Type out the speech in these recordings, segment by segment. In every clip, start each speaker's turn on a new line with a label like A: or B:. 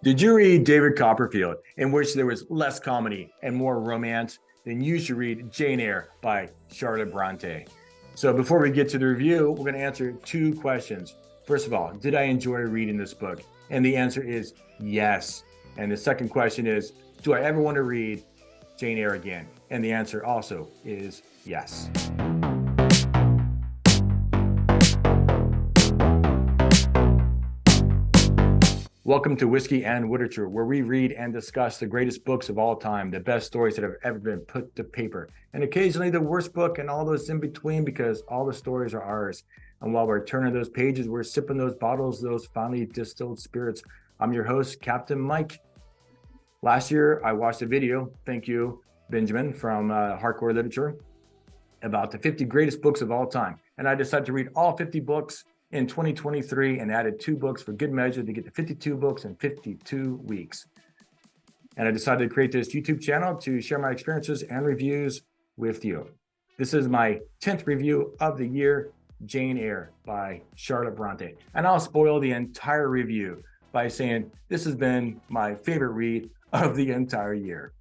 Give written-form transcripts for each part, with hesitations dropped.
A: Did you read David Copperfield, in which there was less comedy and more romance? Then you should read Jane Eyre by Charlotte Bronte. So before we get to the review, we're going to answer two questions. First of all, did I enjoy reading this book? And the answer is yes. And the second question is, do I ever want to read Jane Eyre again? And the answer also is yes. Welcome to Whiskey and Literature, where we read and discuss the greatest books of all time, the best stories that have ever been put to paper, and occasionally the worst book and all those in between, because all the stories are ours. And while we're turning those pages, we're sipping those bottles, those finely distilled spirits. I'm your host, Captain Mike. Last year, I watched a video, thank you, Benjamin, from Hardcore Literature, about the 50 greatest books of all time. And I decided to read all 50 books in 2023 and added 2 books for good measure to get to 52 books in 52 weeks. And I decided to create this YouTube channel to share my experiences and reviews with you. This is my 10th review of the year, Jane Eyre by Charlotte Bronte. And I'll spoil the entire review by saying this has been my favorite read of the entire year.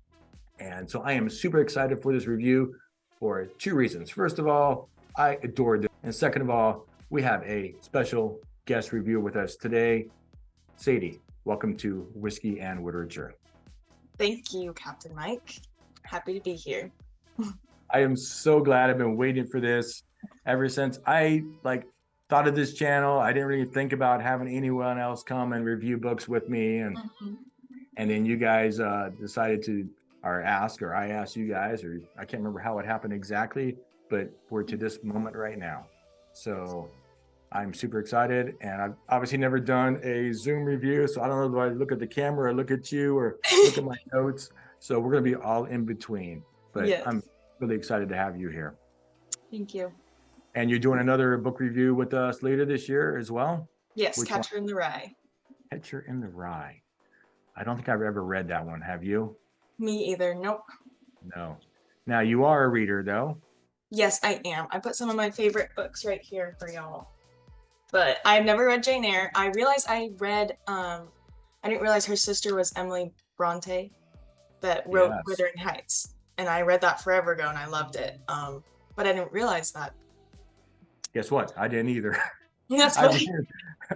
A: And so I am super excited for this review for 2 reasons. First of all, I adored it. And second of all, we have a special guest reviewer with us today. Sadie, welcome to Whiskey and Literature.
B: Thank you, Captain Mike. Happy to be here.
A: I am so glad. I've been waiting for this ever since I thought of this channel. I didn't really think about having anyone else come and review books with me. And then you guys decided to, or I asked you guys, or I can't remember how it happened exactly, but we're to this moment right now. So I'm super excited, and I've obviously never done a Zoom review, so I don't know if I look at the camera or look at you or look at my notes. So we're going to be all in between, but yes. I'm really excited to have you here.
B: Thank you.
A: And you're doing another book review with us later this year as well?
B: Yes, Catcher in the Rye.
A: Catcher in the Rye. I don't think I've ever read that one. Have you?
B: Me either. Nope.
A: No. Now, you are a reader, though.
B: Yes, I am. I put some of my favorite books right here for y'all. But I've never read Jane Eyre. I realized I didn't realize her sister was Emily Bronte that wrote Wuthering Heights. And I read that forever ago and I loved it. But I didn't realize that.
A: Guess what? I didn't either.
B: That's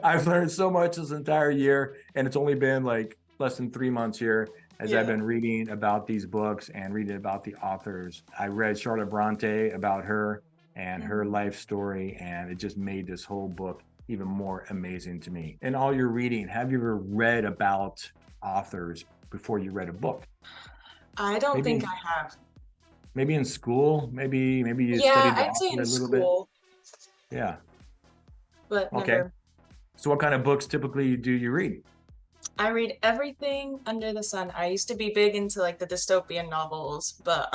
A: I've learned so much this entire year, and it's only been like less than 3 months here as I've been reading about these books and reading about the authors. I read Charlotte Bronte, about her and her life story, and it just made this whole book even more amazing to me. In all your reading, have you ever read about authors before you read a book?
B: I don't think I have.
A: Maybe in school, maybe you studied
B: I'd say in
A: a little
B: school.
A: Bit. Yeah.
B: But
A: okay.
B: Never.
A: So what kind of books typically do you read?
B: I read everything under the sun. I used to be big into like the dystopian novels, but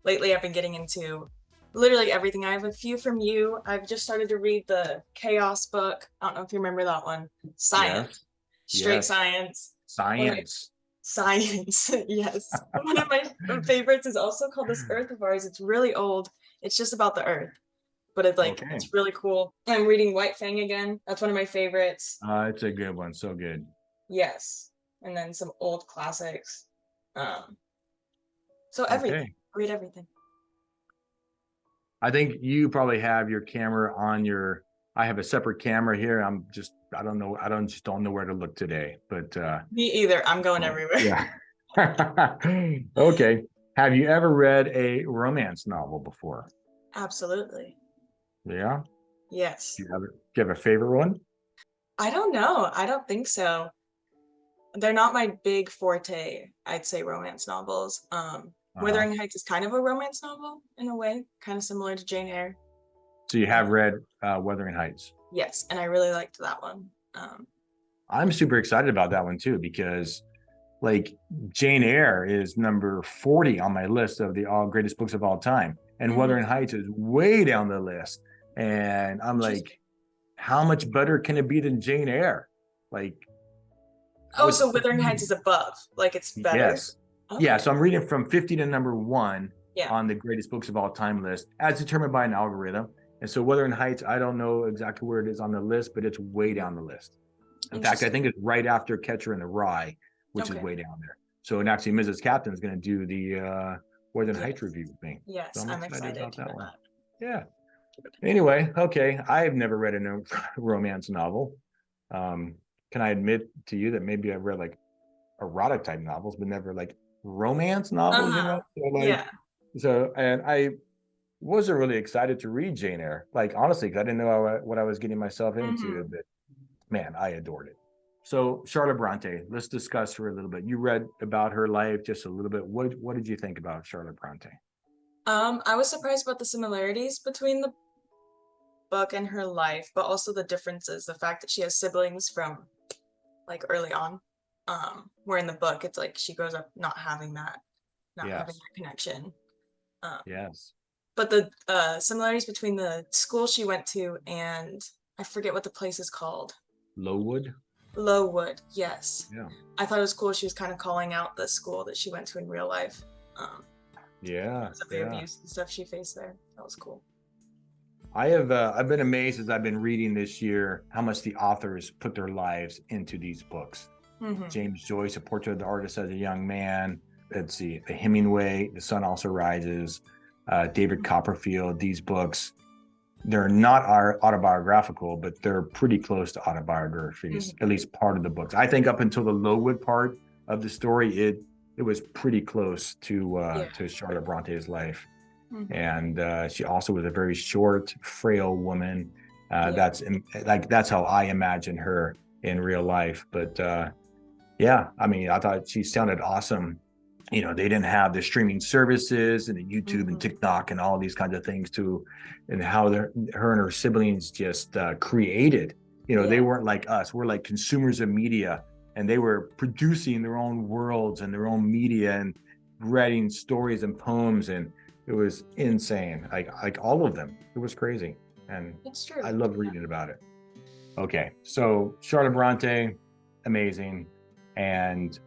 B: lately I've been getting into literally everything. I have a few from you. I've just started to read the Chaos book. I don't know if you remember that one. Science. Yes. Straight science. Science. Yes. One of my favorites is also called This Earth of Ours. It's really old. It's just about the Earth. But it's it's really cool. I'm reading White Fang again. That's one of my favorites.
A: It's a good one. So good.
B: Yes. And then some old classics. So everything. Read everything.
A: I think you probably have your camera on your, I have a separate camera here. I don't know where to look today, but.
B: Me either. I'm going everywhere.
A: Yeah. Okay. Have you ever read a romance novel before?
B: Absolutely.
A: Yeah?
B: Yes.
A: Do you have a favorite one?
B: I don't know. I don't think so. They're not my big forte, I'd say, romance novels. Wuthering Heights is kind of a romance novel in a way, kind of similar to Jane Eyre.
A: So you have read Wuthering Heights?
B: Yes, and I really liked that one.
A: I'm super excited about that one too, because Jane Eyre is number 40 on my list of the all greatest books of all time. And Wuthering Heights is way down the list. And I'm like, how much better can it be than Jane Eyre?
B: So Wuthering Heights is above, it's better.
A: Yes. Okay. Yeah, so I'm reading from 50 to number 1 on the greatest books of all time list, as determined by an algorithm. And so Wuthering Heights, I don't know exactly where it is on the list, but it's way down the list. In fact, I
B: Interesting.
A: think it's right after Catcher in the Rye, which is
B: Okay.
A: way down there. So, and actually, Mrs. Captain is going to do the Wuthering Heights
B: Yes.
A: review with me. So
B: Yes,
A: I'm
B: I'm
A: excited
B: excited
A: about that
B: for
A: one.
B: that.
A: Yeah. Anyway, okay. I've never read a romance novel. Can I admit to you that maybe I've read like erotic type novels, but never like romance novels, you
B: Uh-huh.
A: know? So like,
B: Yeah.
A: and I wasn't really excited to read Jane Eyre, like honestly, because I didn't know what I was getting myself into,
B: Hmm.
A: but man, I adored it. So Charlotte Bronte, let's discuss her a little bit. You read about her life just a little bit. What did you think about Charlotte Bronte?
B: I was surprised about the similarities between the book and her life, but also the differences. The fact that she has siblings from like early on. Where in the book it's like she grows up not having
A: Yes,
B: that connection. Um,
A: yes.
B: but the similarities between the school she went to and I forget what the place is called.
A: Lowood.
B: Lowood, yes.
A: Yeah,
B: I thought it was cool she was kind of calling out the school that she went to in real life. Um,
A: yeah,
B: because of the
A: yeah.
B: abuse and stuff she faced there. That was cool.
A: I've been amazed as I've been reading this year how much the authors put their lives into these books.
B: Hmm.
A: James Joyce, A Portrait of the Artist as a Young Man. Let's see, the Hemingway, The Sun Also Rises, David Copperfield. These books, they're not autobiographical, but they're pretty close to autobiographies,
B: Hmm.
A: at least part of the books. I think up until the Lowood part of the story, it was pretty close
B: Yeah.
A: to Charlotte Bronte's life.
B: Hmm.
A: And she also was a very short, frail woman.
B: Yeah.
A: That's how I imagine her in real life. But yeah, I mean, I thought she sounded awesome. You know, they didn't have the streaming services and the YouTube and
B: Hmm.
A: TikTok and all these kinds of things and how her and her siblings just created. You know, they
B: Yeah.
A: weren't like us. We're like consumers of media, and they were producing their own worlds and their own media and writing stories and poems, and it was insane. Like all of them, it was crazy, and
B: It's
A: I
B: true.
A: love reading about it. Okay, so Charlotte Bronte, amazing, and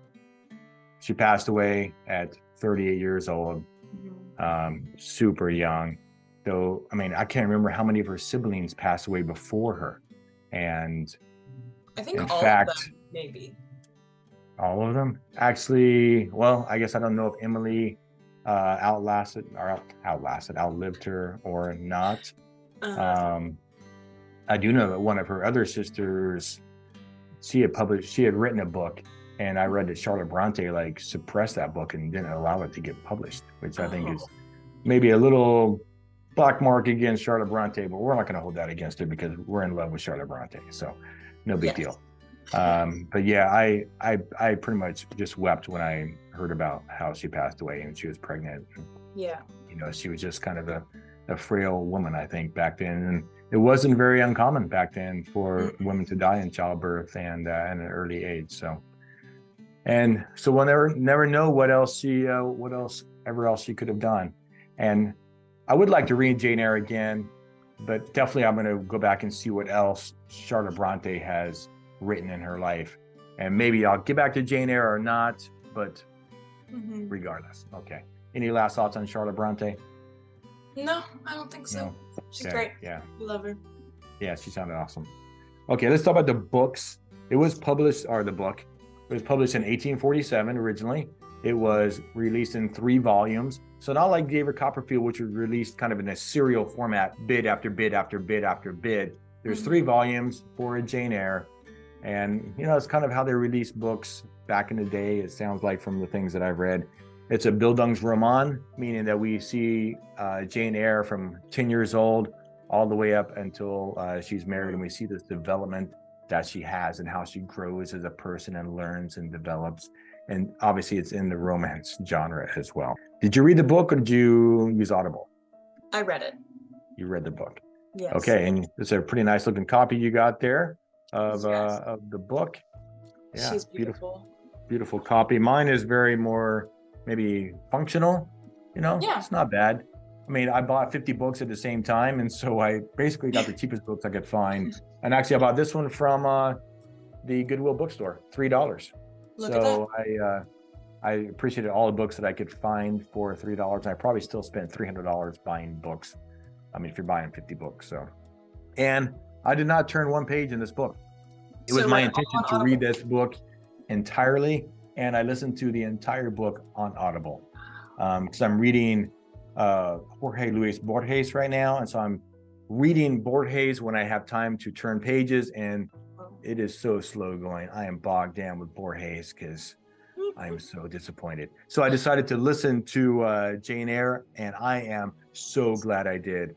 A: she passed away at 38 years old,
B: Hmm.
A: super young. Though, I mean, I can't remember how many of her siblings passed away before her. And
B: I think
A: in
B: all of
A: fact,
B: them, maybe.
A: all of them actually, well, I guess I don't know if Emily outlived her or not.
B: Uh-huh.
A: Um, I do know that one of her other sisters, she had written a book, and I read that Charlotte Bronte like suppressed that book and didn't allow it to get published, which I think is
B: Oh,
A: maybe a little black mark against Charlotte Bronte, but we're not going to hold that against her because we're in love with Charlotte Bronte, so no big
B: yes.
A: deal. But yeah, I pretty much just wept when I heard about how she passed away and she was pregnant.
B: Yeah.
A: You know, she was just kind of a frail woman, I think, back then. And it wasn't very uncommon back then for
B: Mm.
A: women to die in childbirth and at an early age. So we'll never know what else ever else she could have done. And I would like to read Jane Eyre again, but definitely I'm going to go back and see what else Charlotte Bronte has written in her life. And maybe I'll get back to Jane Eyre or not, but
B: Hmm.
A: regardless. Okay. Any last thoughts on Charlotte Bronte?
B: No, I don't think so.
A: No.
B: She's
A: Okay.
B: great.
A: Yeah.
B: We love her.
A: Yeah. She sounded awesome. Okay. Let's talk about the books. It was published, or the book. It was published in 1847 originally. It was released in 3 volumes. So not like David Copperfield, which was released kind of in a serial format, bid after bid after bid after bid. There's 3
B: Hmm.
A: volumes for Jane Eyre. And, you know, it's kind of how they released books back in the day. It sounds like from the things that I've read. It's a Bildungsroman, meaning that we see Jane Eyre from 10 years old all the way up until she's married. And we see this development that she has and how she grows as a person and learns and develops. And obviously it's in the romance genre as well. Did you read the book or did you use Audible?
B: I read it.
A: You read the book.
B: Yes.
A: Okay, and it's a pretty nice looking copy you got there
B: Yes.
A: of the book. Yeah,
B: She's beautiful.
A: beautiful copy. Mine is very more maybe functional. You know,
B: Yeah.
A: it's not bad. I mean, I bought 50 books at the same time, and so I basically got the cheapest books I could find. And actually, I bought this one from the Goodwill bookstore, $3.
B: Look at that.
A: So I appreciated all the books that I could find for $3. I probably still spent $300 buying books. I mean, if you're buying 50 books, so. And I did not turn one page in this book. It was
B: So
A: my
B: read it all
A: intention
B: on
A: to read
B: Audible.
A: this book entirely, and I listened to the entire book on Audible because I'm reading Jorge Luis Borges right now, and so I'm reading Borges when I have time to turn pages, and it is so slow going. I am bogged down with Borges because I am so disappointed. So I decided to listen to Jane Eyre, and I am so glad I did.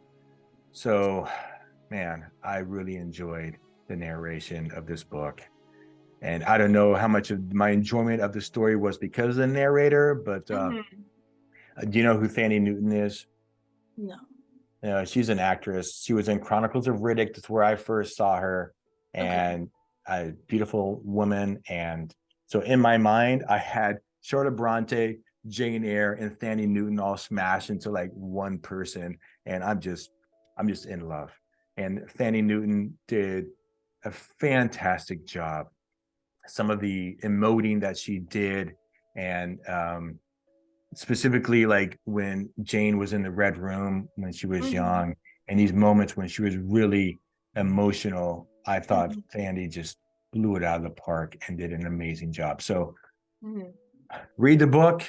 A: So, man, I really enjoyed the narration of this book. And I don't know how much of my enjoyment of the story was because of the narrator, but
B: Mhm.
A: do you know who Fanny Newton is?
B: No.
A: She's an actress. She was in Chronicles of Riddick. That's where I first saw her,
B: Okay.
A: and a beautiful woman. And so in my mind, I had Charlotte Bronte, Jane Eyre, and Fanny Newton all smashed into like one person, and I'm just in love. And Fanny Newton did a fantastic job. Some of the emoting that she did, and specifically like when Jane was in the red room when she was
B: Mhm.
A: young, and these moments when she was really emotional, I thought
B: Mhm.
A: Fanny just blew it out of the park and did an amazing job. So
B: Mhm.
A: read the book,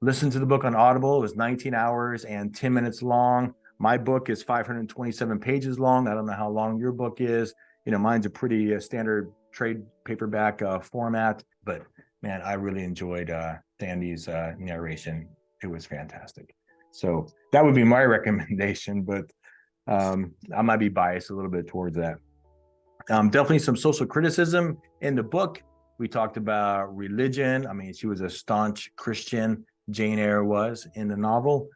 A: listen to the book on Audible. It was 19 hours and 10 minutes long. My book is 527 pages long. I don't know how long your book is. You know, mine's a pretty standard trade paperback format, but man, I really enjoyed Sandy's narration. It was fantastic. So that would be my recommendation, but I might be biased a little bit towards that. Definitely some social criticism in the book. We talked about religion. I mean, she was a staunch Christian. Jane Eyre was in the novel.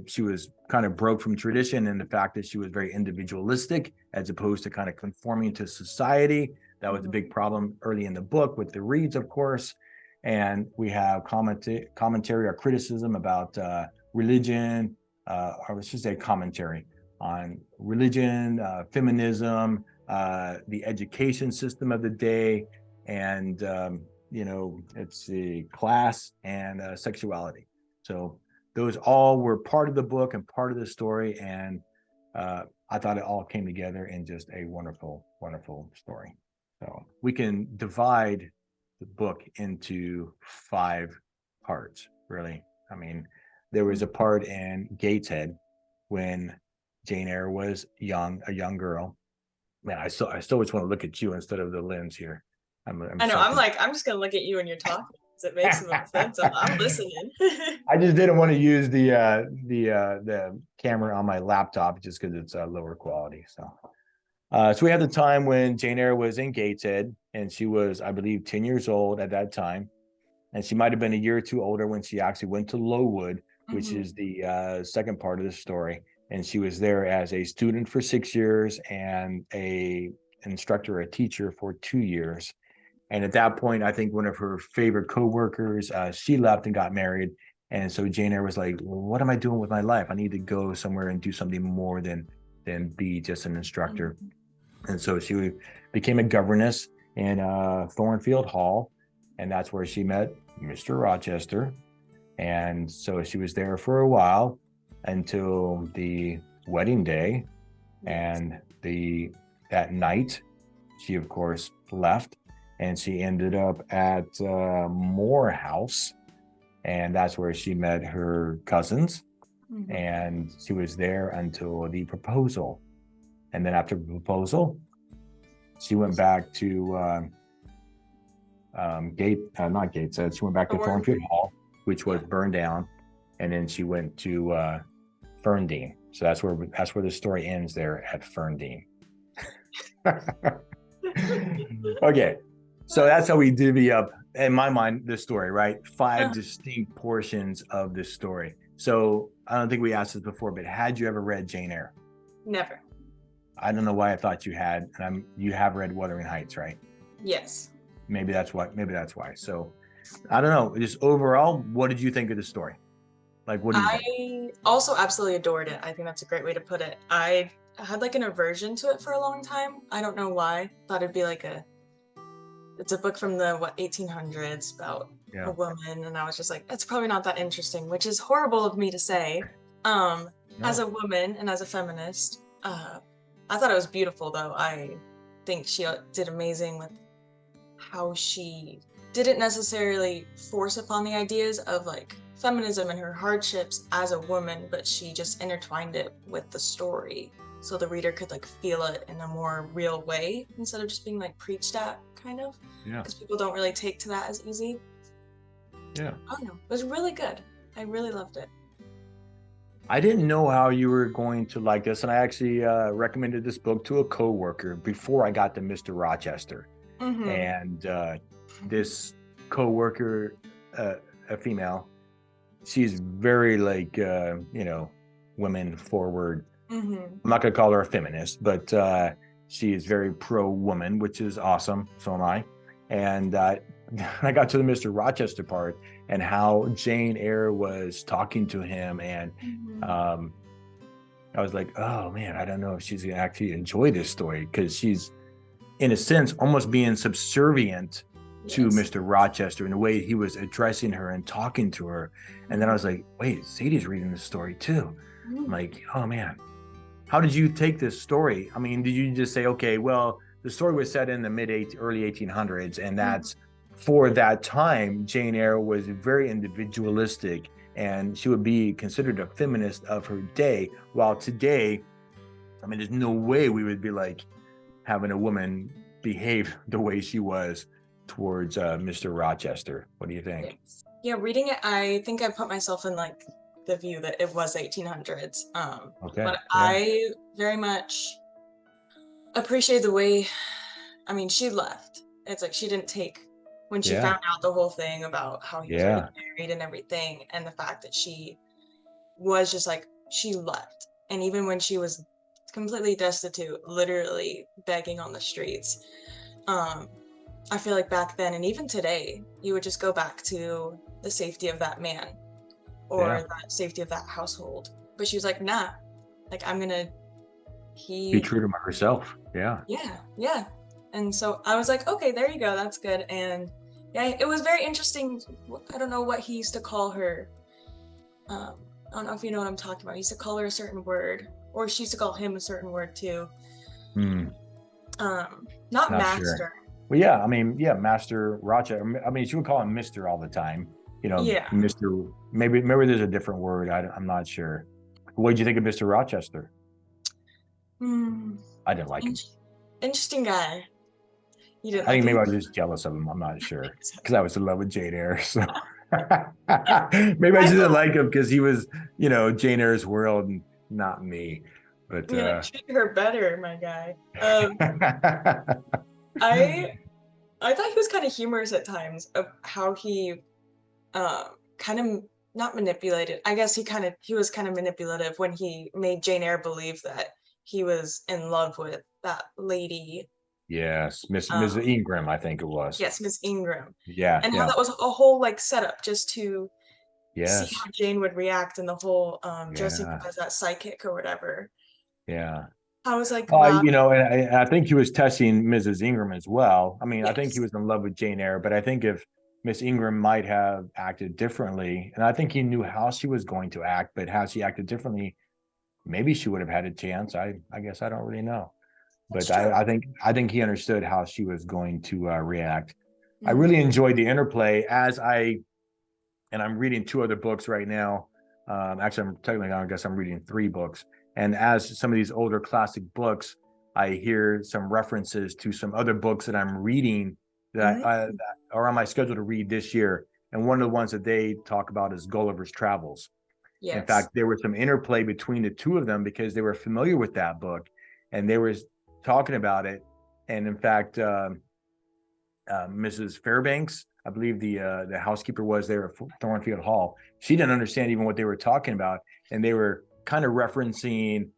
A: She was kind of broke from tradition in the fact that she was very individualistic as opposed to kind of conforming to society. That was a
B: Mhm.
A: big problem early in the book with the Reeds, of course. And we have commentary or criticism about religion, or I should say commentary on religion, feminism, the education system of the day, and it's the class and sexuality. So those all were part of the book and part of the story, and I thought it all came together in just a wonderful, wonderful story. So we can divide the book into 5 parts, really. I mean, there was a part in Gateshead when Jane Eyre was a young girl. Man, I still just want to look at you instead of the lens here. I'm
B: I know.
A: self.
B: I'm like, I'm just gonna look at you when you're talking because it makes the most sense. I'm listening.
A: I just didn't want to use the camera on my laptop just because it's lower quality. So we had the time when Jane Eyre was in Gateshead, and she was, I believe, 10 years old at that time, and she might have been a year or two older when she actually went to Lowood, which
B: Mhm.
A: is the second part of the story. And she was there as a student for 6 years and a instructor, a teacher for 2 years. And at that point, I think one of her favorite coworkers, she left and got married. And so Jane Eyre was like, well, "What am I doing with my life? I need to go somewhere and do something more than be just an instructor."
B: Mhm.
A: And so she became a governess in Thornfield Hall, and that's where she met Mr. Rochester. And so she was there for a while until the wedding day,
B: Yes.
A: and that night she of course left, and she ended up at Moore House, and that's where she met her cousins,
B: Mhm.
A: and she was there until the proposal. And then after the proposal, she went back to not Gateshead. She went back to
B: Thorn.
A: Thornfield Hall, which was
B: Yeah.
A: burned down, and then she went to Ferndean. So that's where the story ends there at Ferndean. Okay, so that's how we divvy up, in my mind, the story, right? Five
B: Uh,
A: distinct portions of this story. So I don't think we asked this before, but had you ever read Jane Eyre?
B: Never.
A: I don't know why I thought you had. You have read Wuthering Heights, right?
B: Yes.
A: Maybe that's why. Maybe that's why. So I don't know. Just overall, what did you think of the story? Like, what do you think?
B: I also absolutely adored it. I think that's a great way to put it. I had like an aversion to it for a long time. I don't know why. Thought it'd be like it's a book from the 1800s about a
A: Yeah.
B: woman, and I was just like, that's probably not that interesting, which is horrible of me to say. Um, as
A: No.
B: a woman and as a feminist, I thought it was beautiful though. I think she did amazing with how she didn't necessarily force upon the ideas of like feminism and her hardships as a woman, but she just intertwined it with the story so the reader could like feel it in a more real way instead of just being like preached at, kind of,
A: Yeah.
B: because people don't really take to that as easy.
A: Yeah.
B: I don't know, it was really good. I really loved it.
A: I didn't know how you were going to like this, and I actually recommended this book to a coworker before I got to Mr. Rochester.
B: Mm-hmm.
A: And this coworker, a female, she's very like women forward.
B: Mm-hmm.
A: I'm not gonna call her a feminist, but she is very pro woman, which is awesome. So am I. And I got to the Mr. Rochester part and how Jane Eyre was talking to him, and
B: Mm-hmm.
A: um, I was like, oh man, I don't know if she's gonna actually enjoy this story, because she's, in a sense, almost being subservient to
B: Yes.
A: Mr. Rochester in the way he was addressing her and talking to her. And then I was like, wait, Sadie's reading this story too. I'm
B: Mm-hmm.
A: like, oh man, how did you take this story? I mean, did you just say, okay, well, the story was set in the early 1800s, and
B: Mm-hmm.
A: that's, for that time, Jane Eyre was very individualistic, and she would be considered a feminist of her day. While today, I mean, there's no way we would be like having a woman behave the way she was towards Mr. Rochester. What do you think?
B: Yes. Yeah, reading it, I think I put myself in like the view that it was 1800s.
A: Okay.
B: But
A: Yeah.
B: I very much appreciate the way, I mean, she left. It's like she didn't take, when she
A: Yeah.
B: found out the whole thing about how he was already
A: Yeah.
B: married and everything, and the fact that she was just like, she left. And even when she was completely destitute, literally begging on the streets, um, I feel like back then and even today, you would just go back to the safety of that man or
A: Yeah.
B: the safety of that household. But she was like, nah, like I'm gonna,
A: Be
B: he,
A: true to herself. Yeah.
B: yeah, yeah. And so I was like, okay, there you go, that's good. And yeah, it was very interesting. I don't know what he used to call her. Um, I don't know if you know what I'm talking about. He used to call her a certain word, or she used to call him a certain word too.
A: Hmm.
B: Not
A: Not sure.
B: master.
A: Well, yeah. I mean, yeah, Master Rochester. I mean, she would call him Mister all the time.
B: Yeah.
A: Mister. Maybe there's a different word. I'm not sure. What did you think of Mister Rochester?
B: Hmm.
A: I didn't like
B: In-
A: him.
B: Interesting guy. You didn't
A: I
B: like
A: think maybe
B: him?
A: I was just jealous of him. I'm not sure, because I was in love with Jane Eyre. So maybe I
B: I
A: just didn't
B: thought,
A: like him because he was, Jane Eyre's world and not me. But
B: you know, treat her better, my guy. I I thought he was kind of humorous at times of how he kind of not manipulated. I guess he was kind of manipulative when he made Jane Eyre believe that he was in love with that lady.
A: yes, Mrs.
B: Um,
A: Ingram, I think it was.
B: yes, Miss Ingram,
A: Yeah,
B: and how
A: yeah,
B: that was a whole like setup just to see
A: yes,
B: how Jane would react in the whole dressing up
A: yeah,
B: as that psychic or whatever.
A: yeah.
B: I was like,
A: Uh,
B: wow,
A: you know, and I think he was testing Mrs. Ingram as well. I mean, I think he
B: yes,
A: was in love with Jane Eyre, but I think if Miss Ingram might have acted differently, and I think he knew how she was going to act, but how she acted differently, maybe she would have had a chance. I guess I don't really know,
B: that's
A: but
B: true.
A: I think he understood how she was going to react. I
B: Hmm.
A: really enjoyed the interplay and I'm reading two other books right now. Actually, I guess I'm reading three books. And as some of these older classic books, I hear some references to some other books that I'm reading that are on my schedule to read this year. And one of the ones that they talk about is Gulliver's Travels. In
B: Yes.
A: fact, there was some interplay between the two of them because they were familiar with that book, and they were talking about it. And in fact, Mrs. Fairbanks, I believe the housekeeper was there at Thornfield Hall. She didn't understand even what they were talking about, and they were kind of referencing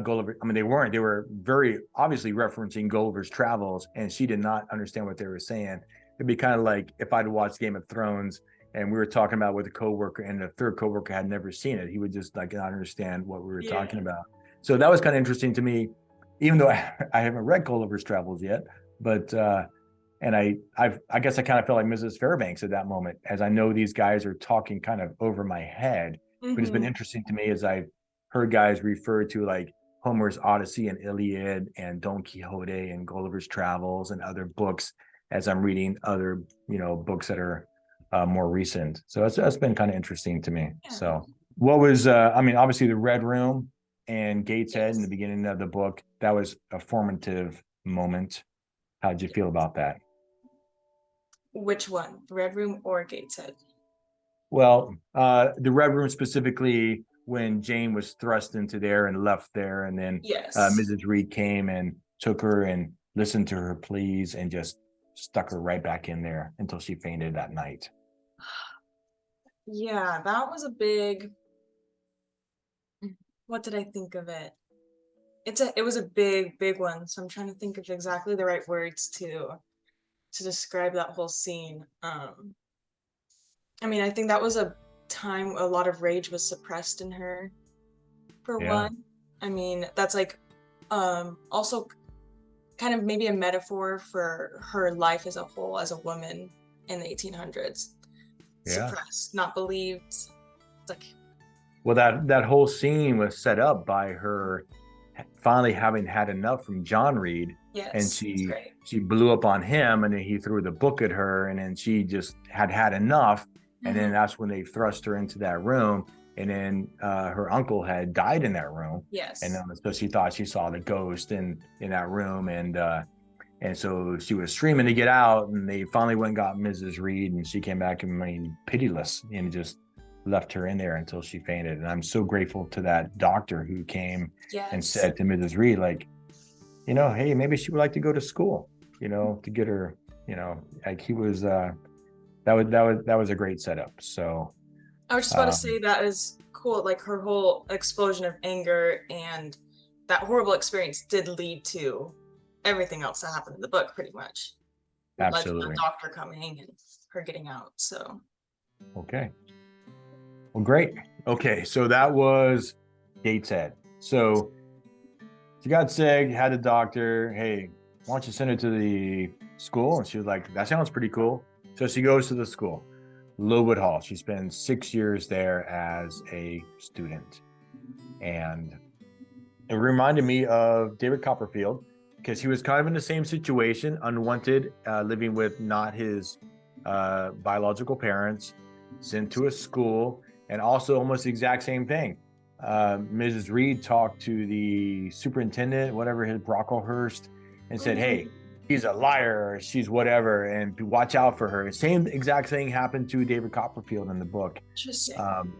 A: Gulliver. I mean, they weren't. They were very obviously referencing Gulliver's Travels, and she did not understand what they were saying. It'd be kind of like if I'd watched Game of Thrones and we were talking about with a coworker, and the third coworker had never seen it. He would just like not understand what we were talking
B: Yeah.
A: about. So that was kind of interesting to me, even though I haven't read Gulliver's Travels yet. But and I guess I kind of felt like Mrs. Fairbanks at that moment, as I know these guys are talking kind of over my head. But it's been
B: Hmm.
A: interesting to me as I've heard guys refer to like Homer's Odyssey and Iliad and Don Quixote and Gulliver's Travels and other books as I'm reading other, books that are more recent. So that's been kind of interesting to me.
B: Yeah.
A: So what was, obviously the Red Room and Gateshead in the
B: Yes.
A: beginning of the book, that was a formative moment. How'd you feel about that?
B: Which one? Red Room or Gateshead?
A: Well, the Red Room specifically, when Jane was thrust into there and left there, and then
B: Yes.
A: Mrs. Reed came and took her and listened to her pleas and just stuck her right back in there until she fainted that night.
B: Yeah, that was a big. What did I think of it? It was a big one. So I'm trying to think of exactly the right words to describe that whole scene. I mean, I think that was a time a lot of rage was suppressed in her, for
A: Yeah,
B: one. I mean, that's like also kind of maybe a metaphor for her life as a whole as a woman in the 1800s.
A: yeah.
B: Suppressed, not believed. It's like,
A: Well, that whole scene was set up by her finally having had enough from John Reed, and
B: yes, it's
A: she
B: great.
A: she blew up on him, and then he threw the book at her, and then she just had enough, and then
B: Hmm.
A: that's when they thrust her into that room, and then her uncle had died in that room, and
B: Yes.
A: so she thought she saw the ghost in that room, and so she was screaming to get out, and they finally went and got Mrs. Reed, and she came back and pitiless, and just left her in there until she fainted. And I'm so grateful to that doctor who came and
B: Yes.
A: said to Mrs. Reed, like, hey, maybe she would like to go to school, to get her, like he was, that was a great setup. So,
B: I was just about to
A: um,
B: say that is cool. Like her whole explosion of anger and that horrible experience did lead to everything else that happened in the book, pretty much. Led to the
A: absolutely.
B: doctor coming and her getting out. So,
A: Okay. Well, great. Okay. So that was Gateshead. So she got sick, had a doctor. Hey, why don't you send her to the school? And she was like, that sounds pretty cool. So she goes to the school, Lowood Hall. She spends 6 years there as a student. And it reminded me of David Copperfield because he was kind of in the same situation, unwanted, living with not his biological parents, sent to a school, and also almost the exact same thing. Mrs. Reed talked to the superintendent, whatever his Brocklehurst, and said, "Hey,
B: mhm.
A: he's a liar, or she's whatever, and watch out for her." Same exact thing happened to David Copperfield in the book.
B: Interesting.
A: Um,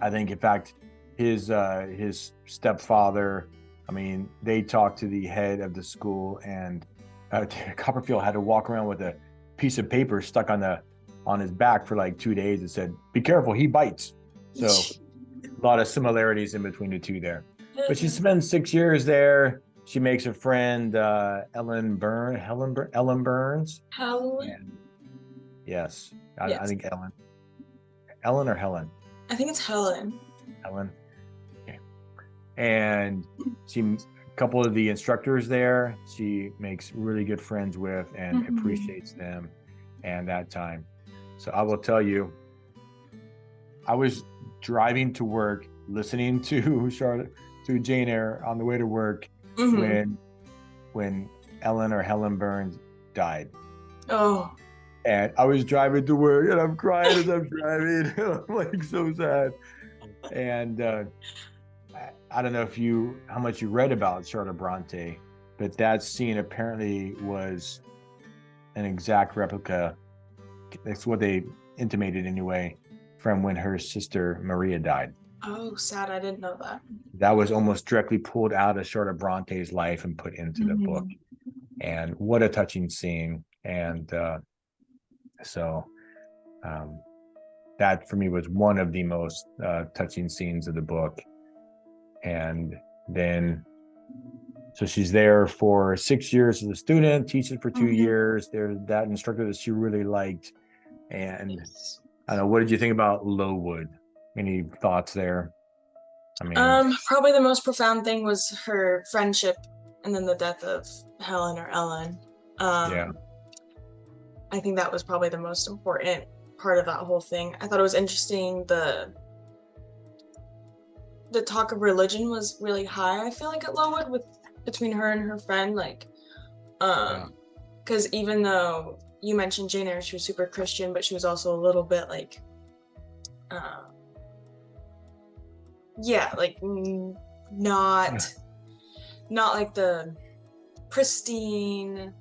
A: I think, in fact, his stepfather. I mean, they talked to the head of the school, and Copperfield had to walk around with a piece of paper stuck on his back for like 2 days. It said, "Be careful, he bites." So a lot of similarities in between the two there. But she spends 6 years there. She makes a friend, Ellen Burns.
B: Helen?
A: And yes, I
B: Yes.
A: think Ellen or Helen,
B: I think it's Helen.
A: Ellen. Okay. And she, a couple of the instructors there, she makes really good friends with and
B: Mhm.
A: appreciates them and that time. So I will tell you, I was driving to work, listening to Jane Eyre on the way to work
B: Mhm.
A: when Ellen or Helen Burns died.
B: Oh.
A: And I was driving to work and I'm crying as I'm driving. I'm like so sad. And I don't know how much you read about Charlotte Bronte, but that scene apparently was an exact replica. That's what they intimated anyway, from when her sister Maria died.
B: Oh, sad. I didn't know that.
A: That was almost directly pulled out of Charlotte Bronte's life and put into the book.
B: Mhm.
A: And what a touching scene. And so um, that for me was one of the most touching scenes of the book. And then, so she's there for 6 years as a student, teaches for two
B: Mhm.
A: years. There's that instructor that she really liked. And
B: Yes.
A: I don't know, what did you think about Lowood? Any thoughts there? I mean,
B: Probably the most profound thing was her friendship and then the death of Helen or Ellen.
A: yeah,
B: Um, I think that was probably the most important part of that whole thing. I thought it was interesting the talk of religion was really high, I feel like at Lowood with between her and her friend. Like,
A: yeah,
B: um, because even though you mentioned Jane Eyre, she was super Christian, but she was also a little bit like, uh, yeah, like not like the pristine,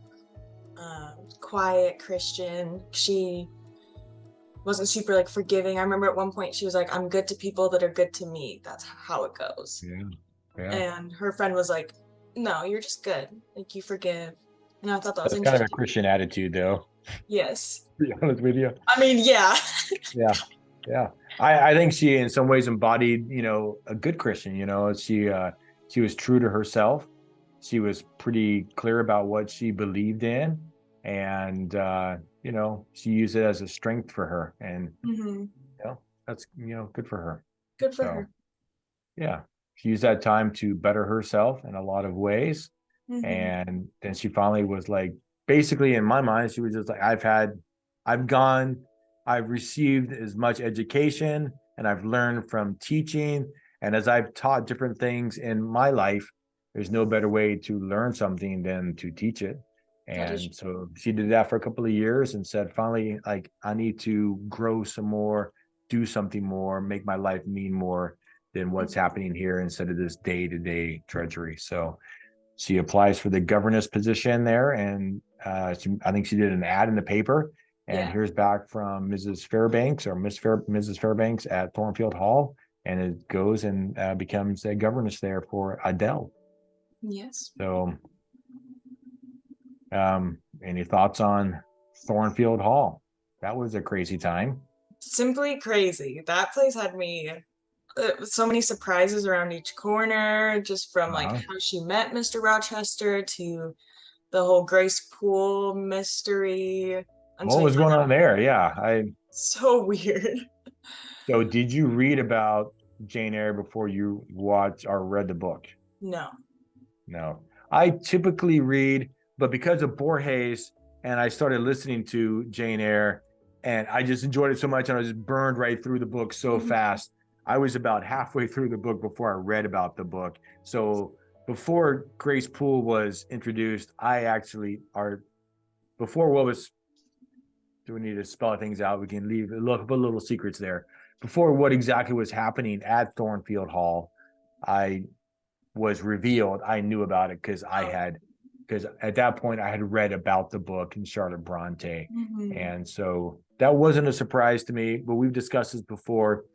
B: quiet Christian. She wasn't super like forgiving. I remember at one point she was like, "I'm good to people that are good to me." That's how it goes.
A: Yeah. Yeah.
B: And her friend was like, "No, you're just good. Like you forgive." And I thought that was
A: That's kind of a
B: interesting.
A: Christian attitude, though,
B: Yes.
A: to be honest with you.
B: I mean, yeah.
A: Yeah. Yeah. I think she in some ways embodied, a good Christian, she was true to herself. She was pretty clear about what she believed in. And she used it as a strength for her. And
B: Hmm.
A: that's good for her.
B: Good for
A: So
B: her.
A: yeah. She used that time to better herself in a lot of ways.
B: Hmm.
A: And then she finally was like, basically in my mind, she was just like, I've gone, I've received as much education and I've learned from teaching. And as I've taught different things in my life, there's no better way to learn something than to teach it.
B: That is
A: And so she did that for a couple of years and said, finally, like, I need to grow some more, do something more, make my life mean more than what's
B: true.
A: happening here instead of this day-to-day drudgery. So she applies for the governess position there, and I think she did an ad in the paper. And
B: Yeah.
A: here's back from Mrs. Fairbanks or Mrs. Fairbanks at Thornfield Hall, and it goes and becomes a governess there for Adele.
B: Yes.
A: So, any thoughts on Thornfield Hall? That was a crazy time.
B: Simply crazy. That place had me so many surprises around each corner, just from like
A: Uh-huh.
B: how she met Mr. Rochester to the whole Grace Poole mystery
A: What
B: until you
A: was going
B: find
A: on
B: out.
A: there? Yeah, I
B: So weird.
A: so did you read about Jane Eyre before you watched or read the book?
B: No.
A: No. I typically read, but because of Borges and I started listening to Jane Eyre and I just enjoyed it so much and I just burned right through the book so
B: Mhm.
A: fast. I was about halfway through the book before I read about the book. So before Grace Poole was introduced, before what was, do we need to spell things out? We can put little secrets there. Before what exactly was happening at Thornfield Hall, I was revealed, I knew about it
B: Oh.
A: because at that point I had read about the book and Charlotte Bronte.
B: Hmm.
A: And so that wasn't a surprise to me, but we've discussed this before,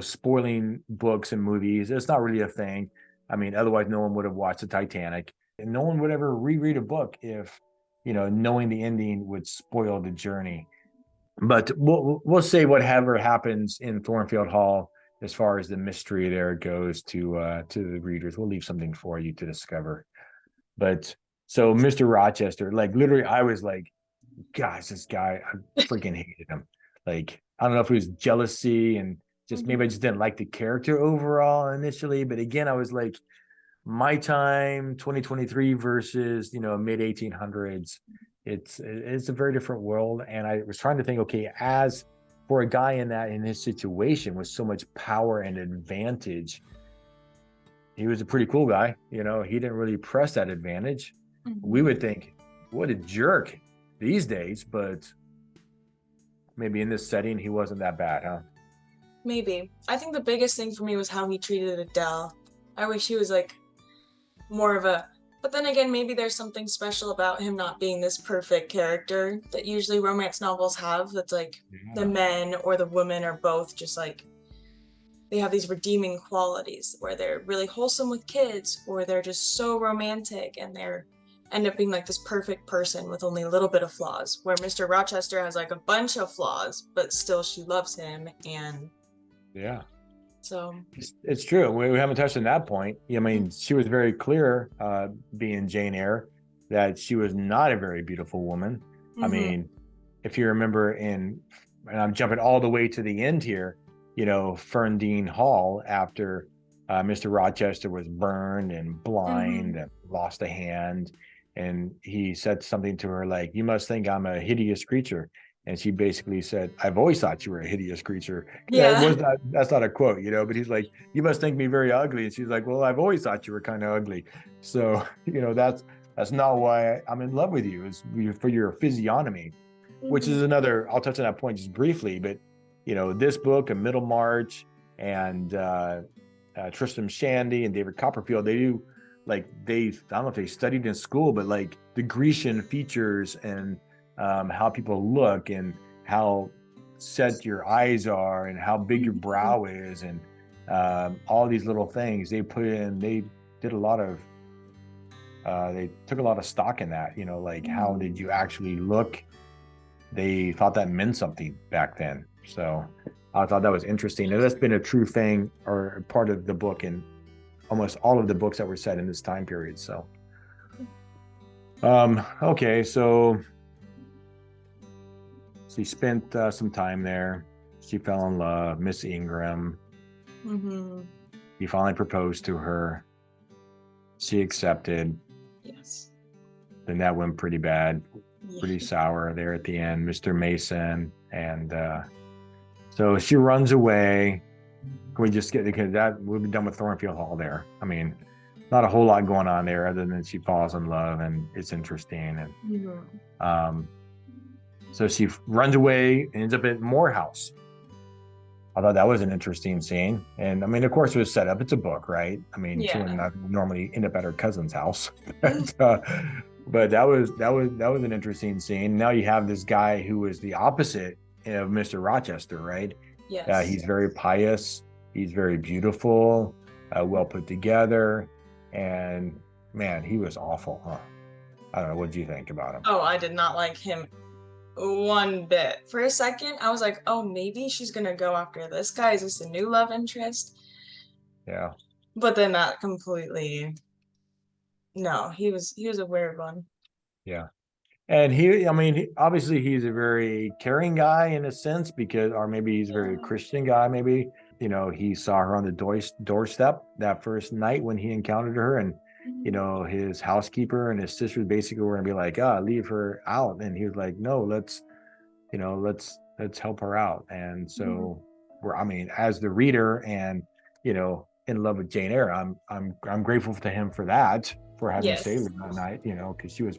A: spoiling books and movies. It's not really a thing. I mean, otherwise no one would have watched the Titanic and no one would ever reread a book if, knowing the ending would spoil the journey. But we'll say whatever happens in Thornfield Hall as far as the mystery there goes to the readers. We'll leave something for you to discover. But so Mr. Rochester, like literally, I was like, gosh, this guy, I freaking hated him. Like, I don't know if it was jealousy and just maybe I just didn't like the character overall initially. But again, I was like, my time 2023 versus mid 1800s, it's a very different world. And I was trying to think, okay, as for a guy in his situation with so much power and advantage, he was a pretty cool guy. He didn't really press that advantage. We
B: Hmm.
A: would think, what a jerk these days, but maybe in this setting he wasn't that bad, huh?
B: Maybe. I think the biggest thing for me was how he treated Adele. I wish he was like more of a. But then again, maybe there's something special about him not being this perfect character that usually romance novels have. That's like the
A: Yeah.
B: men or the women are both just like they have these redeeming qualities where they're really wholesome with kids or they're just so romantic and they're end up being like this perfect person with only a little bit of flaws where Mr. Rochester has like a bunch of flaws but still she loves him and
A: Yeah.
B: so
A: It's true. We haven't touched on that point. I mean, she was very clear, being Jane Eyre, that she was not a very beautiful woman. I
B: mm-hmm.
A: mean, if you remember and I'm jumping all the way to the end here, Ferndean Hall, after Mr. Rochester was burned and blind
B: Mm-hmm.
A: and lost a hand, and he said something to her like, "You must think I'm a hideous creature." And she basically said, "I've always thought you were a hideous creature." That
B: Yeah.
A: was not that's not a quote, but he's like, "You must think me very ugly." And she's like, "Well, I've always thought you were kind of ugly." So, That's not why I'm in love with you. It's for your physiognomy, which is
B: Mhm.
A: another. I'll touch on that point just briefly, but this book, A Middlemarch, and Tristram Shandy and David Copperfield, they do like I don't know if they studied in school, but like the Grecian features and how people look and how set your eyes are and how big your
B: Mhm.
A: brow is and all these little things they put in. They did a lot of they took a lot of stock in that, like how did
B: Mhm.
A: you actually look? They thought that meant something back then. So I thought that was interesting. And that's been a true thing or part of the book in almost all of the books that were set in this time period. So, okay. So she spent some time there. She fell in love, Miss Ingram.
B: Mhm.
A: He finally proposed to her. She accepted.
B: Yes.
A: Then that went pretty bad, pretty
B: Yeah.
A: sour there at the end, Mr. Mason. And so she runs away. Can we just get, because that we'll be done with Thornfield Hall there. I mean, not a whole lot going on there other than she falls in love and it's interesting. And
B: Mhm.
A: um, so she runs away and ends up at Moore House. I thought that was an interesting scene. And I mean, of course, it was set up. It's a book, right? I mean, she would
B: Yeah.
A: not normally end up at her cousin's house.
B: Mhm.
A: But that was an interesting scene. Now you have this guy who is the opposite of Mr. Rochester, right?
B: Yes.
A: He's very pious. He's very beautiful, well put together, and man, he was awful, huh? I don't know. What do you think about him?
B: Oh, I did not like him one bit. For a second, I was like, oh, maybe she's gonna go after this guy. Is this a new love interest?
A: Yeah,
B: But then that completely no, he was a weird one.
A: yeah. And I mean, obviously he's a very caring guy in a sense because, or maybe he's a very
B: Yeah.
A: Christian guy. Maybe, he saw her on the doorstep that first night when he encountered her. And,
B: Mhm.
A: his housekeeper and his sisters basically were going to be like, leave her out. And he was like, no, let's help her out. And
B: Mhm.
A: so I mean, as the reader and, in love with Jane Eyre, I'm grateful to him for that, for having saved
B: Yes.
A: her that night, because she was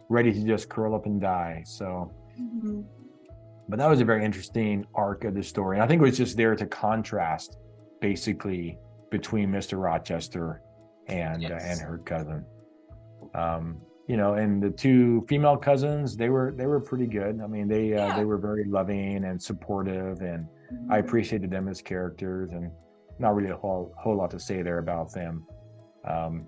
A: ready to just curl up and die. So,
B: Mhm.
A: but that was a very interesting arc of the story. And I think it was just there to contrast basically between Mr. Rochester and
B: Yes.
A: her cousin. And the two female cousins, they were pretty good. I mean, they
B: Yeah.
A: were very loving and supportive, and I
B: Mhm.
A: appreciated them as characters, and not really a whole lot to say there about them. Um,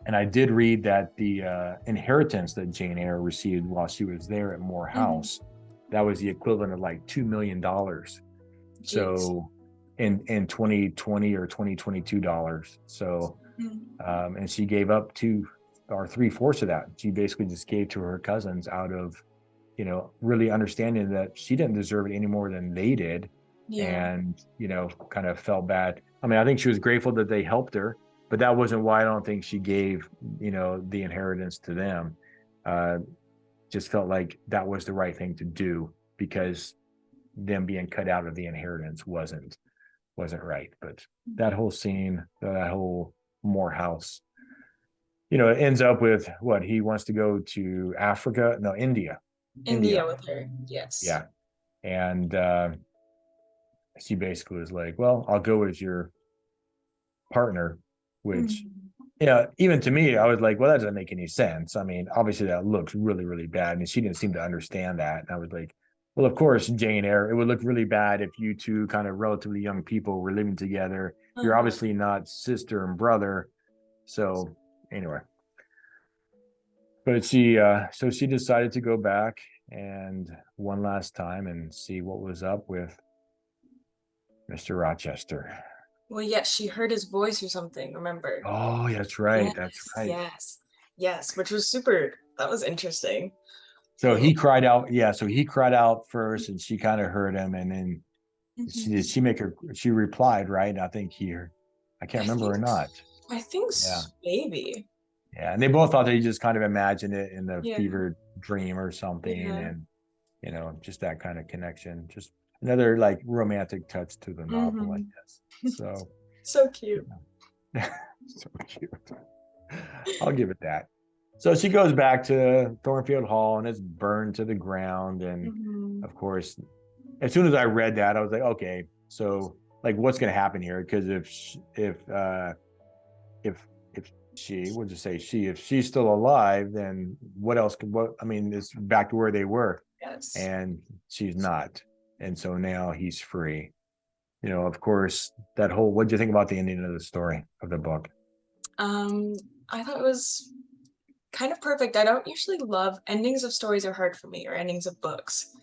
A: and I did read that the inheritance that Jane Eyre received while she was there at Moore
B: Mhm.
A: House, that was the equivalent of like $2 million.
B: Jeez.
A: So in 2020 or 2022 dollars. So
B: Mhm.
A: and she gave up two or three-fourths of that. She basically just gave to her cousins out of, really understanding that she didn't deserve it any more than they did.
B: Yeah.
A: And, kind of felt bad. I mean, I think she was grateful that they helped her, but that wasn't why I don't think she gave, the inheritance to them. Uh, just felt like that was the right thing to do because them being cut out of the inheritance wasn't right. But that whole scene, that whole Morehouse, it ends up with what he wants to go to Africa, no, India,
B: India
A: India.
B: with her. Yes.
A: Yeah. And she basically was like, well, I'll go as your partner, which,
B: Mhm.
A: even to me, I was like, well, that doesn't make any sense. I mean, obviously that looks really, really bad. And she didn't seem to understand that. And I was like, well, of course, Jane Eyre, it would look really bad if you two kind of relatively young people were living together. You're
B: Uh-huh.
A: obviously not sister and brother. So anyway, but so she decided to go back and one last time and see what was up with Mr. Rochester.
B: Well, yes, she heard his voice or something, remember?
A: Oh, that's right. That's
B: Yes,
A: right.
B: yes, yes, which was super, that was interesting.
A: So
B: Oh.
A: he cried out. Yeah. So he cried out first and she kind of heard him. And then
B: Mhm.
A: she replied, right? I think I can't
B: I
A: remember
B: think,
A: or not.
B: I think
A: Yeah.
B: maybe.
A: Yeah. And they both thought they just kind of imagined it in the
B: Yeah,
A: fevered dream or something.
B: yeah.
A: And, just that kind of connection. Just another like romantic touch to the novel, I
B: Hmm.
A: guess. So,
B: So cute.
A: so cute. I'll give it that. So she goes back to Thornfield Hall and it's burned to the ground. And
B: Mhm.
A: of course, as soon as I read that, I was like, okay, so like what's going to happen here? Because if she would just say she, if she's still alive, then what else could, what, I mean, it's back to where they were,
B: Yes.
A: and she's not. And so now he's free. Of course, that whole, what do you think about the ending of the story of the book?
B: Um, I thought it was kind of perfect. I don't usually love endings of stories are hard for me or endings of books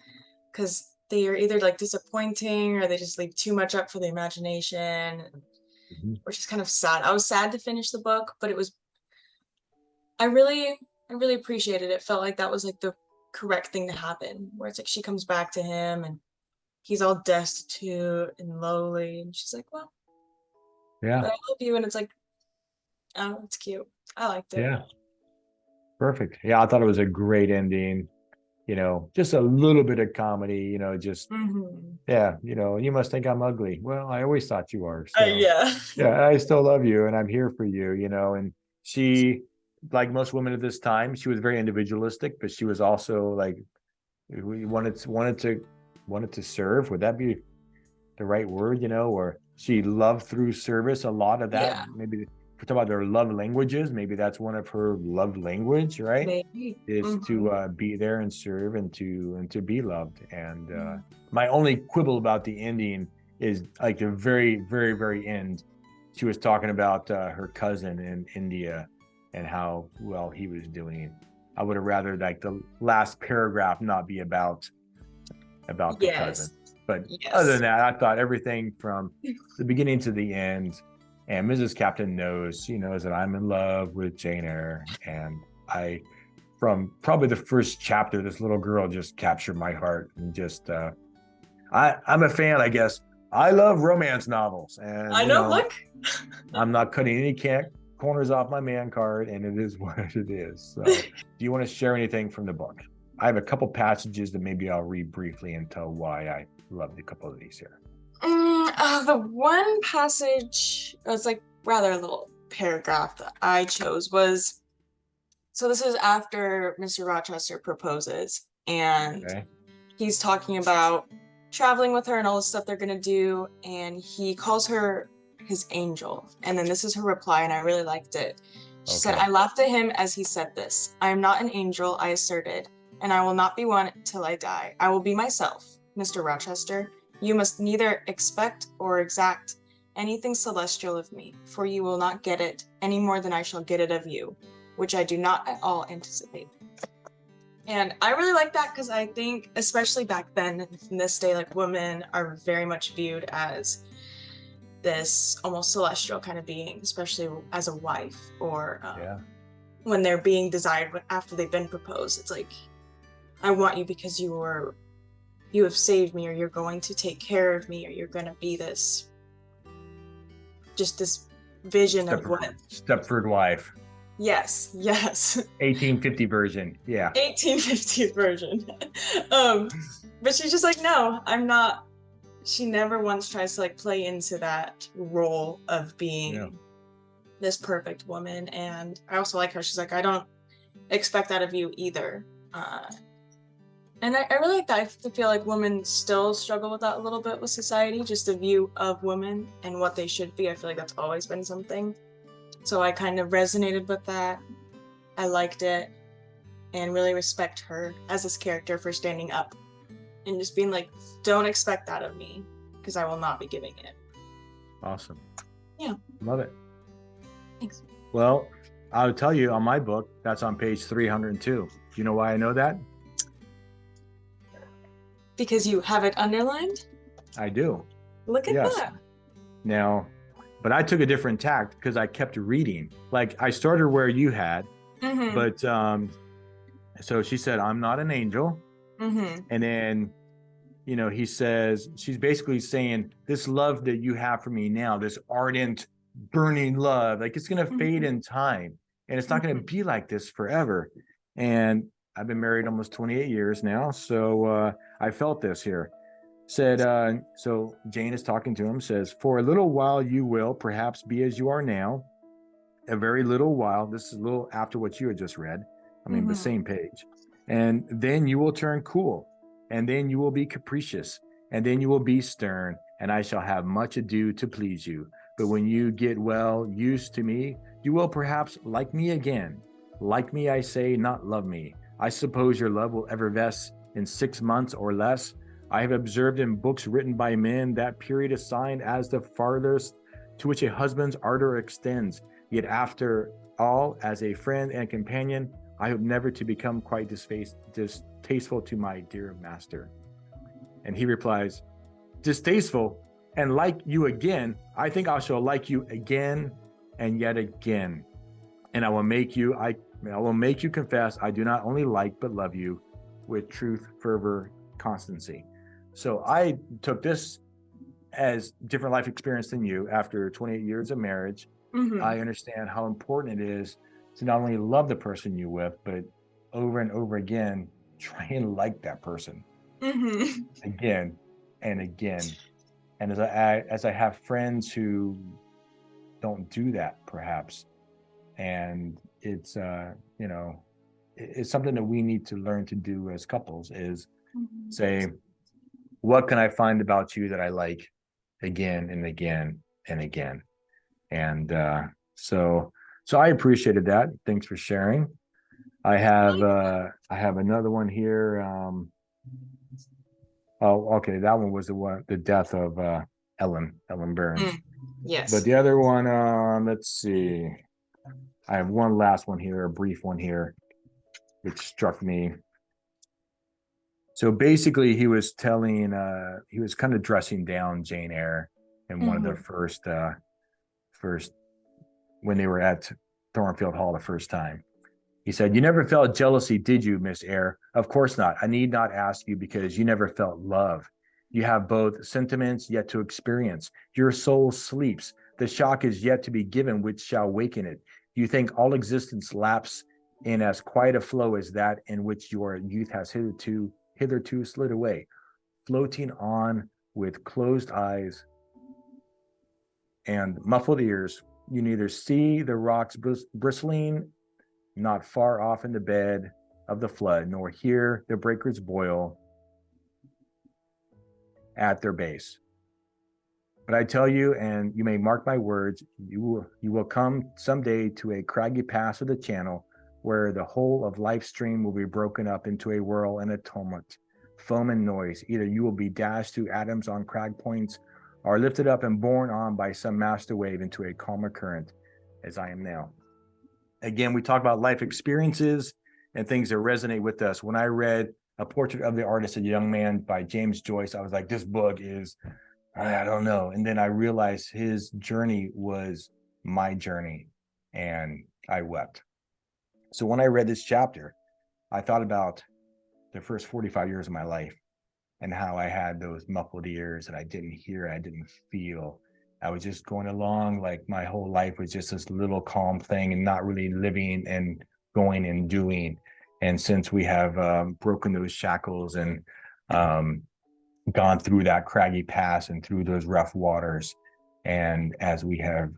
B: because they are either like disappointing or they just leave too much up for the imagination,
A: Mhm.
B: which is kind of sad. I was sad to finish the book, but it was I really I really appreciated it. It felt like that was like the correct thing to happen, where it's like she comes back to him and he's all destitute and lowly, and she's like, "Well,
A: Yeah,
B: but I love you," and it's like, oh, it's cute. I liked it.
A: yeah, perfect. Yeah, I thought it was a great ending. Just a little bit of comedy. Just
B: Hmm.
A: yeah. You must think I'm ugly. Well, I always thought you are. So
B: Yeah.
A: yeah, I still love you, and I'm here for you. And she, like most women at this time, she was very individualistic, but she was also like we wanted to serve. Would that be the right word? Or she loved through service. A lot of that,
B: Yeah,
A: maybe if we talk about their love languages, maybe that's one of her love language, right?
B: maybe.
A: Is
B: Hmm.
A: to be there and serve and to be loved. And my only quibble about the ending is like the very, very, very end. She was talking about her cousin in India and how well he was doing. I would have rather like the last paragraph not be about the cousin.
B: Yes.
A: But other than
B: Yes.
A: that, I thought everything from the beginning to the end. And Mrs. Captain knows, she knows that I'm in love with Jane Eyre. And from probably the first chapter, this little girl just captured my heart. And just, I'm a fan, I guess. I love romance novels. And,
B: I know. Look.
A: I'm not cutting any corners off my man card, and it is what it is. So, do you want to share anything from the book? I have a couple passages that maybe I'll read briefly and tell why I loved a couple of these here.
B: The one passage, it was like rather a little paragraph that I chose was so this is after Mr. Rochester proposes, and
A: Okay.
B: he's talking about traveling with her and all the stuff they're gonna do, and he calls her his angel. And then this is her reply, and I really liked it. She said,
A: Okay.
B: I laughed at him as he said this. I am not an angel, I asserted, and I will not be one till I die. I will be myself, Mr. Rochester. You must neither expect or exact anything celestial of me, for you will not get it any more than I shall get it of you, which I do not at all anticipate. And I really like that because I think, especially back then, in this day, like women are very much viewed as this almost celestial kind of being, especially as a wife or
A: Yeah.
B: when they're being desired after they've been proposed. It's like, I want you because you have saved me, or you're going to take care of me, or you're going to be just this vision of
A: Stepford,
B: what.
A: Stepford wife,
B: Yes, yes.
A: 1850 version. Yeah.
B: 1850 version. um, but she's just like, no, I'm not. She never once tries to like play into that role of
A: Yeah.
B: being this perfect woman. And I also like how she's like, I don't expect that of you either. And I really like that. I feel like women still struggle with that a little bit with society, just the view of women and what they should be. I feel like that's always been something. So I kind of resonated with that. I liked it and really respect her as this character for standing up and just being like, don't expect that of me because I will not be giving it.
A: Awesome.
B: Yeah.
A: Love it.
B: Thanks.
A: Well, I would tell you on my book, that's on page 302. Do you know why I know that?
B: Because you have it underlined?
A: I do.
B: Look at
A: Yes.
B: that.
A: Now, but I took a different tact because I kept reading. Like I started where you had,
B: Mm-hmm.
A: but so she said, I'm not an angel.
B: Mm-hmm.
A: And then, he says, she's basically saying, this love that you have for me now, this ardent, burning love, like it's going to fade in time and it's not going to be like this forever. And I've been married almost 28 years now. So I felt this here. Said, so Jane is talking to him, says, for a little while you will perhaps be as you are now, a very little while. This is a little after what you had just read. I mean, the same page. And then you will turn cool, and then you will be capricious, and then you will be stern, and I shall have much ado to please you. But when you get well used to me, you will perhaps like me again. Like me, I say, not love me. I suppose your love will effervesce in 6 months or less. I have observed in books written by men that period assigned as the farthest to which a husband's ardor extends. Yet after all, as a friend and companion, I hope never to become quite distasteful to my dear master. And he replies, distasteful and like you again, I think I shall like you again and yet again. And I will make you confess I do not only like but love you with truth, fervor, constancy. So I took this as different life experience than you. After 28 years of marriage, I understand how important it is to not only love the person you're with, but over and over again, try and like that person again and again. And as I have friends who don't do that, perhaps, and it's it's something that we need to learn to do as couples, is say, what can I find about you that I like again and again and again? And so I appreciated that. Thanks for sharing. I have another one here. Oh, okay, that one was the death of Ellen Burns.
B: Yes.
A: But the other one, let's see. I have one last one here, a brief one here, which struck me. So basically, he was kind of dressing down Jane Eyre in one of the first when they were at Thornfield Hall the first time. He said, "You never felt jealousy, did you, Miss Eyre? Of course not. I need not ask you, because you never felt love. You have both sentiments yet to experience. Your soul sleeps. The shock is yet to be given which shall waken it. You think all existence lapse in as quiet a flow as that in which your youth has hitherto slid away, floating on with closed eyes and muffled ears. You neither see the rocks bristling not far off in the bed of the flood, nor hear the breakers boil at their base. But I tell you, and you may mark my words, you will come someday to a craggy pass of the channel where the whole of life's stream will be broken up into a whirl and a tumult, foam and noise. Either you will be dashed to atoms on crag points, or lifted up and borne on by some master wave into a calmer current, as I am now." Again, we talk about life experiences and things that resonate with us. When I read A Portrait of the Artist, a Young Man by James Joyce, I was like, this book is, I don't know. And then I realized his journey was my journey, and I wept. So when I read this chapter, I thought about the first 45 years of my life and how I had those muffled ears and I didn't hear, I didn't feel. I was just going along like my whole life was just this little calm thing and not really living and going and doing. And since we have broken those shackles and gone through that craggy pass and through those rough waters, and as we have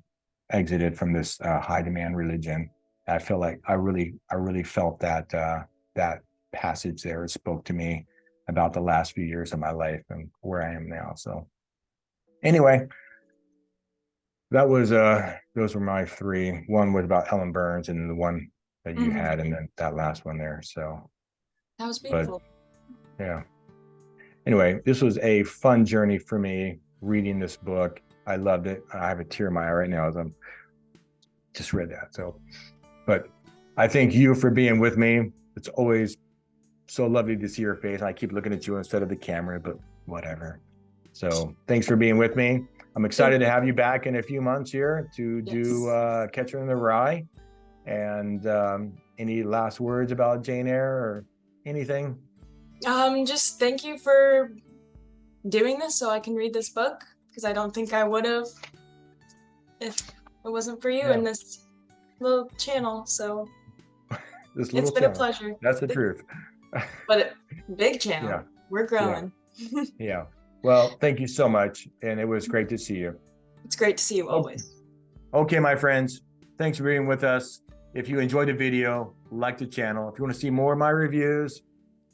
A: exited from this high demand religion, I feel like I really felt that that passage there. It spoke to me about the last few years of my life and where I am now. So anyway, that was those were my three. One was about Ellen Burns, and the one that you had, and then that last one there. So
B: that was beautiful.
A: But, yeah. Anyway, this was a fun journey for me reading this book. I loved it. I have a tear in my eye right now as I'm just read that. So, but I thank you for being with me. It's always so lovely to see your face. I keep looking at you instead of the camera, but whatever. So thanks for being with me. I'm excited to have you back in a few months here to do Catcher in the Rye. And any last words about Jane Eyre or anything?
B: Just thank you for doing this so I can read this book, because I don't think I would have if it wasn't for you and this little channel. So it's been a pleasure.
A: That's the truth.
B: But big channel. Yeah. We're growing.
A: Yeah. Well, thank you so much. And it was great to see you.
B: It's great to see you always.
A: Okay, my friends. Thanks for being with us. If you enjoyed the video, like the channel. If you want to see more of my reviews,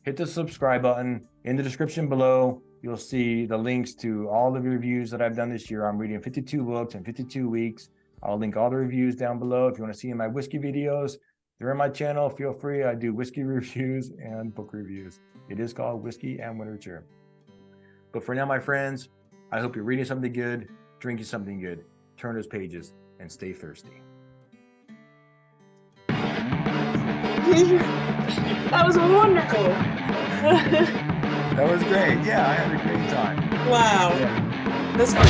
A: hit the subscribe button. In the description below, you'll see the links to all the reviews that I've done this year. I'm reading 52 books in 52 weeks. I'll link all the reviews down below. If you want to see my whiskey videos, they're on my channel. Feel free. I do whiskey reviews and book reviews. It is called Whiskey and Literature. But for now, my friends, I hope you're reading something good, drinking something good. Turn those pages and stay thirsty.
B: That was wonderful.
A: That was great. Yeah, I had a great time.
B: Wow.
A: Yeah.
B: This was